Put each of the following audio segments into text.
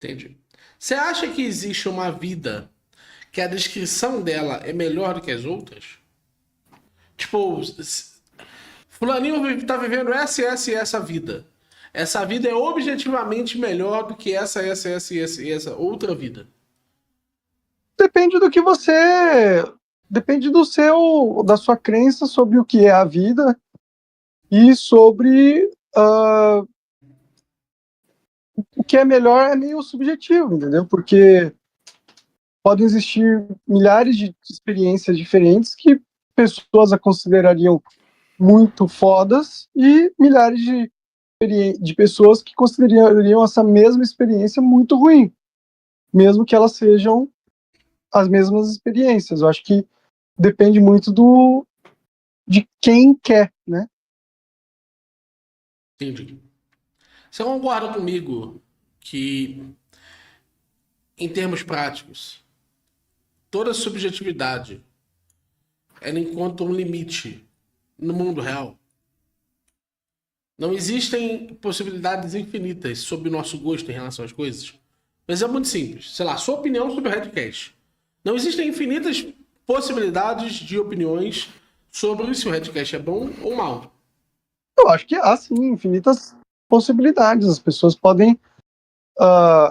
Entendi. Você acha que existe uma vida que a descrição dela é melhor do que as outras? Tipo, fulaninho tá vivendo essa e essa vida. Essa vida é objetivamente melhor do que essa outra vida. Depende do que você... Depende da sua crença sobre o que é a vida e sobre o que é melhor é meio subjetivo, entendeu? Porque podem existir milhares de experiências diferentes que pessoas a considerariam muito fodas e milhares de pessoas que considerariam essa mesma experiência muito ruim, mesmo que elas sejam as mesmas experiências. Eu acho que depende muito de quem quer, né? Entendi. Você concorda comigo que, em termos práticos, toda subjetividade ela encontra um limite no mundo real? Não existem possibilidades infinitas sobre o nosso gosto em relação às coisas. Mas é muito simples. Sei lá, sua opinião sobre o Redcast. Não existem infinitas possibilidades de opiniões sobre se o Redcast é bom ou mal. Eu acho que há, sim, infinitas possibilidades. As pessoas podem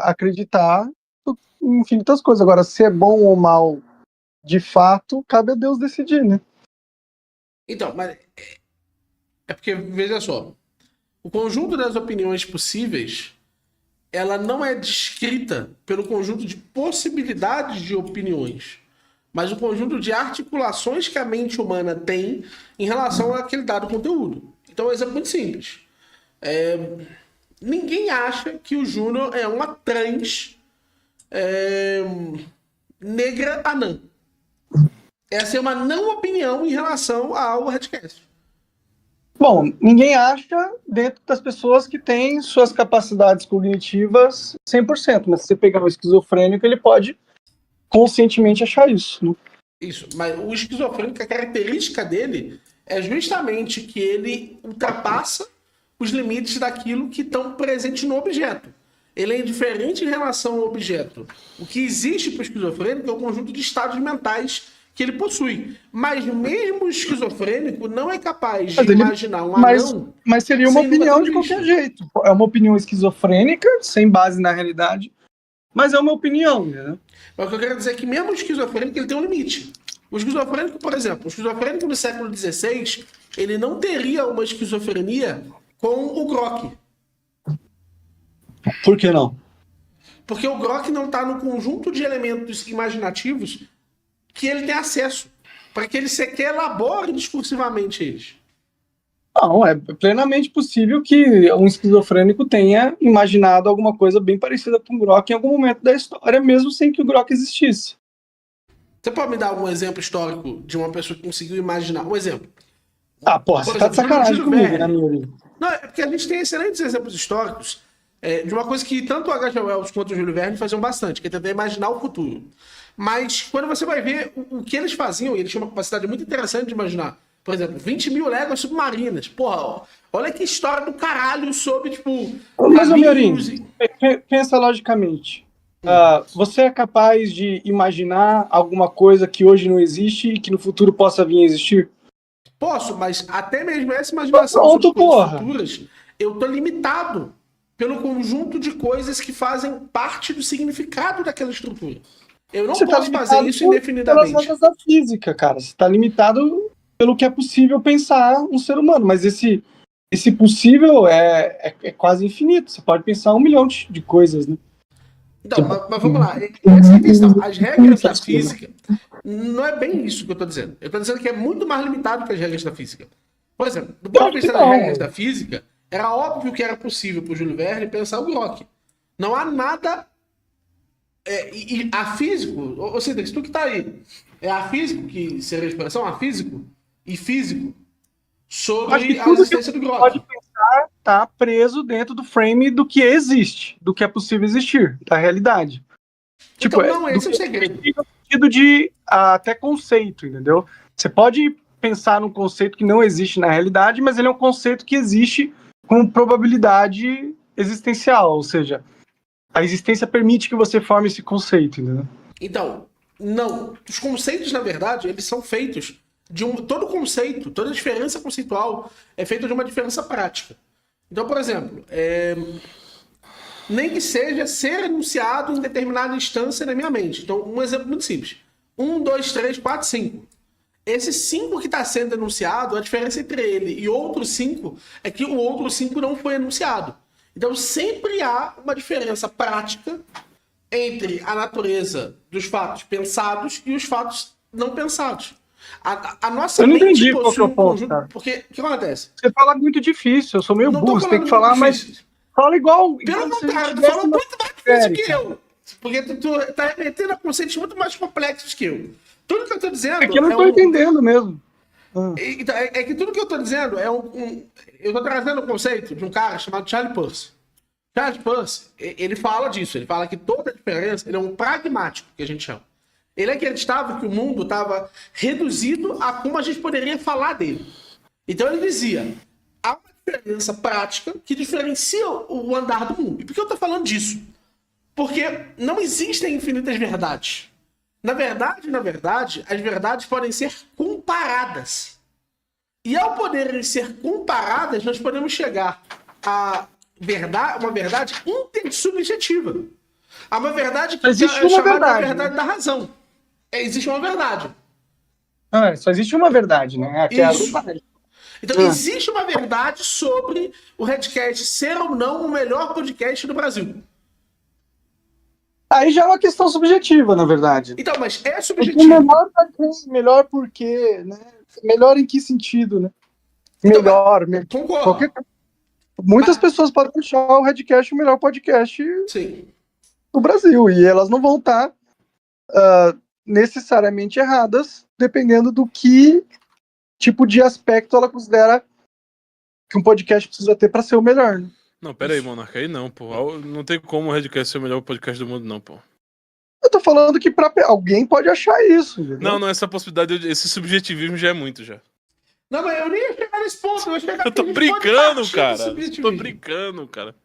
acreditar em infinitas coisas. Agora, se é bom ou mal, de fato, cabe a Deus decidir, né? Então, mas é porque, veja só, o conjunto das opiniões possíveis, ela não é descrita pelo conjunto de possibilidades de opiniões, mas o conjunto de articulações que a mente humana tem em relação àquele dado conteúdo. Então, um exemplo muito simples. Ninguém acha que o Júnior é uma trans negra anã. Essa é uma não opinião em relação ao Redcast. Bom, ninguém acha dentro das pessoas que têm suas capacidades cognitivas 100%, mas se você pegar um esquizofrênico, ele pode conscientemente achar isso, né? Isso, mas o esquizofrênico, a característica dele é justamente que ele ultrapassa os limites daquilo que estão presentes no objeto. Ele é indiferente em relação ao objeto. O que existe para o esquizofrênico é o conjunto de estados mentais que ele possui. Mas mesmo o esquizofrênico não é capaz de imaginar um anão. Mas seria uma opinião de qualquer jeito. É uma opinião esquizofrênica, sem base na realidade, mas é uma opinião, né? Mas o que eu quero dizer é que mesmo o esquizofrênico ele tem um limite. O esquizofrênico, por exemplo, o esquizofrênico no século XVI, ele não teria uma esquizofrenia com o Grok. Por que não? Porque o Grok não está no conjunto de elementos imaginativos que ele tem acesso, para que ele sequer elabore discursivamente eles. Não, é plenamente possível que um esquizofrênico tenha imaginado alguma coisa bem parecida com o Grok em algum momento da história, mesmo sem que o Grok existisse. Você pode me dar algum exemplo histórico de uma pessoa que conseguiu imaginar? Um exemplo. Ah, porra, você tá de sacanagem comigo, né, Miorinho? Não, é porque a gente tem excelentes exemplos históricos de uma coisa que tanto o H.G. Wells quanto o Júlio Verne faziam bastante, que é tentar imaginar o futuro. Mas quando você vai ver o que eles faziam, eles tinham uma capacidade muito interessante de imaginar. Por exemplo, 20 mil léguas submarinas. Porra, olha que história do caralho sobre, tipo... Mas, Miorinho, pensa logicamente. Você é capaz de imaginar alguma coisa que hoje não existe e que no futuro possa vir a existir? Posso, mas até mesmo essa imaginação Pronto, sobre coisas porra. futuras, eu tô limitado pelo conjunto de coisas que fazem parte do significado daquela estrutura. Eu não posso fazer isso indefinidamente. Pelas regras da física, cara. Você está limitado pelo que é possível pensar um ser humano, mas esse possível é quase infinito. Você pode pensar 1 milhão de coisas, né? Então, mas vamos lá. Essa é a questão. As regras da física não é bem isso que eu estou dizendo. Eu estou dizendo que é muito mais limitado que as regras da física. Por exemplo, do ponto de vista das regras da física, era óbvio que era possível para o Júlio Verne pensar o Grok. Não há nada... e a físico, ou seja, tu que está aí, é a físico que seria a expressão, a físico e físico sobre a existência do Grok. Pode pensar, tá preso dentro do frame do que existe, do que é possível existir, da realidade. Então, não, esse é o segredo. No sentido de até conceito, entendeu? Você pode pensar num conceito que não existe na realidade, mas ele é um conceito que existe com probabilidade existencial, ou seja, A existência permite que você forme esse conceito, entendeu? Então, não. Os conceitos, na verdade, eles são feitos todo conceito, toda diferença conceitual é feita de uma diferença prática. Então, por exemplo, nem que seja ser enunciado em determinada instância na minha mente. Então, um exemplo muito simples. 1, 2, 3, 4, 5. Esse 5 que está sendo enunciado, a diferença entre ele e outros 5 é que o outro 5 não foi enunciado. Então, sempre há uma diferença prática entre a natureza dos fatos pensados e os fatos não pensados. A nossa Eu não mente entendi qual que é o ponto, conjunto. cara. Porque o que acontece? Você fala muito difícil, eu sou meio Não tô burro, você tem que falando falar, mas difícil. fala igual. Pelo se a gente contrário, tu tivesse fala uma muito mais difícil série, que cara. eu. Porque tu tá metendo a conceitos muito mais complexos que eu. Tudo que eu tô dizendo É que eu não tô entendendo mesmo. É que tudo que eu tô dizendo é eu tô trazendo um conceito de um cara chamado Charlie Peirce. Charlie Peirce, ele fala disso. Ele fala que toda a diferença, ele é um pragmático, que a gente chama. Ele acreditava que o mundo estava reduzido a como a gente poderia falar dele. Então ele dizia, há uma diferença prática que diferencia o andar do mundo. E por que eu tô falando disso? Porque não existem infinitas verdades. Na verdade, as verdades podem ser comparadas. E ao poderem ser comparadas, nós podemos chegar a uma verdade intersubjetiva. A uma verdade que Existe é uma chamada verdade, verdade da razão. Existe uma verdade. Só existe uma verdade, né? Que é a Isso. verdade. Então, existe uma verdade sobre o Redcast ser ou não o melhor podcast do Brasil. Aí já é uma questão subjetiva, na verdade. Então, mas é O subjetivo. melhor pra quem? Melhor por quê? Né? Melhor em que sentido, né? Então, Melhor. Concordo. Muitas pessoas podem achar o Redcast o melhor podcast Sim. do Brasil. E elas não vão estar necessariamente erradas, dependendo do que tipo de aspecto ela considera que um podcast precisa ter para ser o melhor. Né? Não, pera aí, Monarca, aí não, pô. Não tem como o Redcast ser o melhor podcast do mundo, não, pô. Eu tô falando que alguém pode achar isso. Entendeu? Não, essa possibilidade, esse subjetivismo já é muito, já. Não, mas eu nem ia chegar nesse ponto. Eu tô brincando, cara. Tô brincando, cara.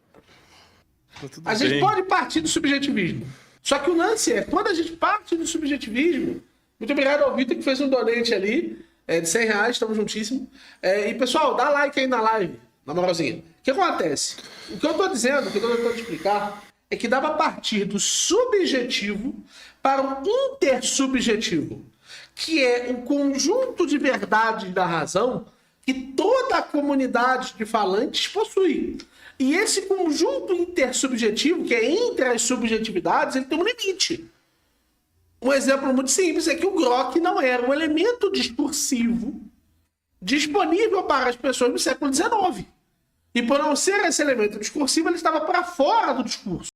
A gente pode partir do subjetivismo. Só que o lance é, quando a gente parte do subjetivismo... Muito obrigado ao Vitor que fez um donate ali, de R$100, estamos juntíssimos. E pessoal, dá like aí na live, na moralzinha. O que acontece? O que eu tô dizendo, o que eu tô tentando explicar, é que dá pra partir do subjetivo para o intersubjetivo, que é um conjunto de verdades da razão que toda a comunidade de falantes possui. E esse conjunto intersubjetivo, que é entre as subjetividades, ele tem um limite. Um exemplo muito simples é que o Grok não era um elemento discursivo disponível para as pessoas no século XIX. E por não ser esse elemento discursivo, ele estava para fora do discurso.